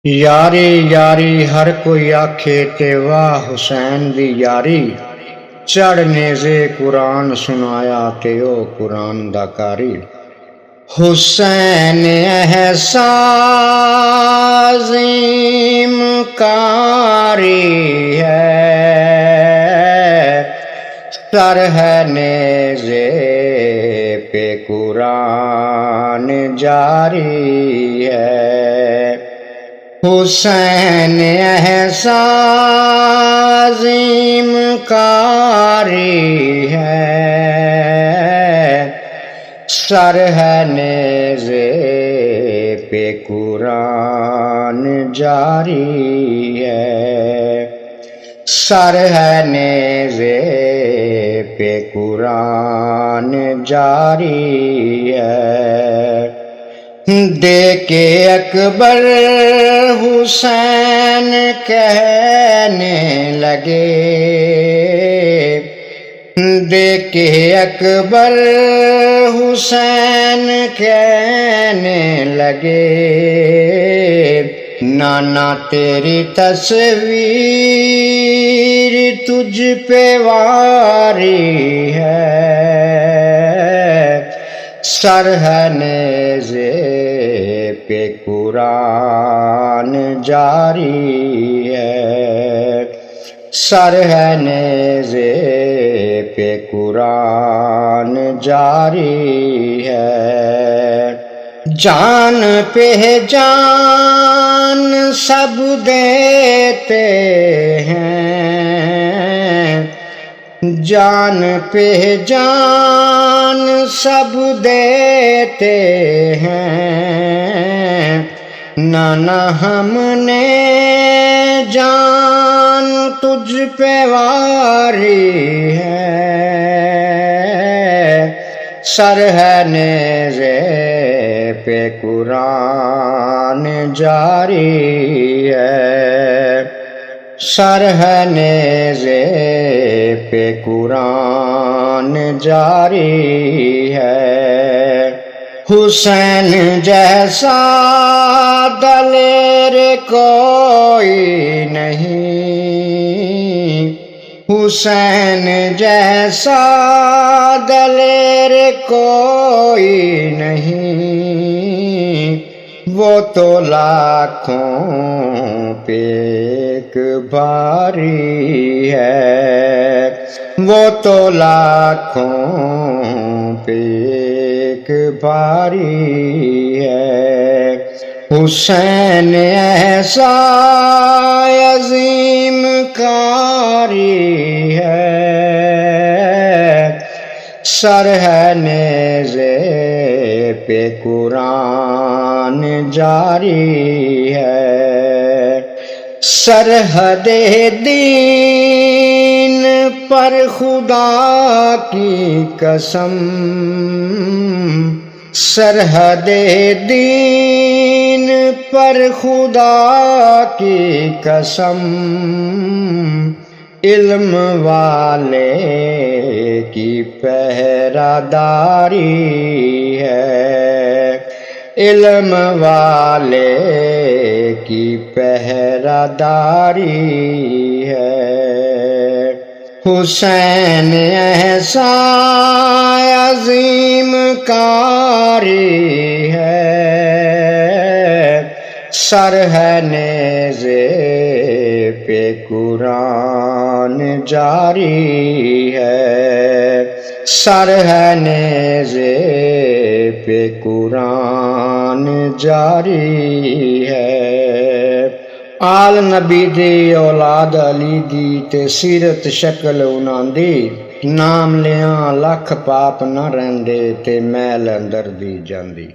यारी यारी हर कोई आखे ते वाह हुसैन दी यारी। चढ़ नेज़े कुरान सुनाया ते ओ कुरान दा कारी। हुसैन एहसाज़ीम कारी है, सर है नेज़े पे कुरान जारी है। हुसैन एहसाज़ीम कारी है, सर है नेज़े पे कुरान जारी है। सर है नेज़े पे कुरान जारी है। देके अकबर हुसैन कहने लगे, देके अकबर हुसैन कहने लगे, नाना तेरी तस्वीर तुझ पे वारी है, सर है नेज़े पे कुरान जारी है। सर है नेज़े पे कुरान जारी है। जान पे जान सब देते हैं, जान पे जान सब देते हैं, नाना हमने जान तुझ पे वारी है, सर है नेज़े पे कुरान जारी है। सर है नेज़े पे कुरान जारी है। हुसैन जैसा दलेर कोई नहीं, हुसैन जैसा दलेर कोई नहीं, वो तो लाखों पे एक भारी है, वो तो लाखों पे एक भारी है। हुसैन ऐसा अज़ीम कारी है, सर है नेज़े पे कुरान जारी है। सरहदे दीन पर खुदा की कसम, सरहदे दीन पर खुदा की कसम, इल्म वाले की पहरादारी है, इल्म वाले की पहरादारी है। हुसैन ऐसा अज़ीम कारी है, सर है नेज़े पे कुरान जारी है। सर है नेज़े पे कुरान जारी है। आल नबी दी औलाद अली दी ते सीरत शक्ल उन्हां दी, नाम लिया लख पाप न रहिंदे ते मैल अंदर दी जांदी।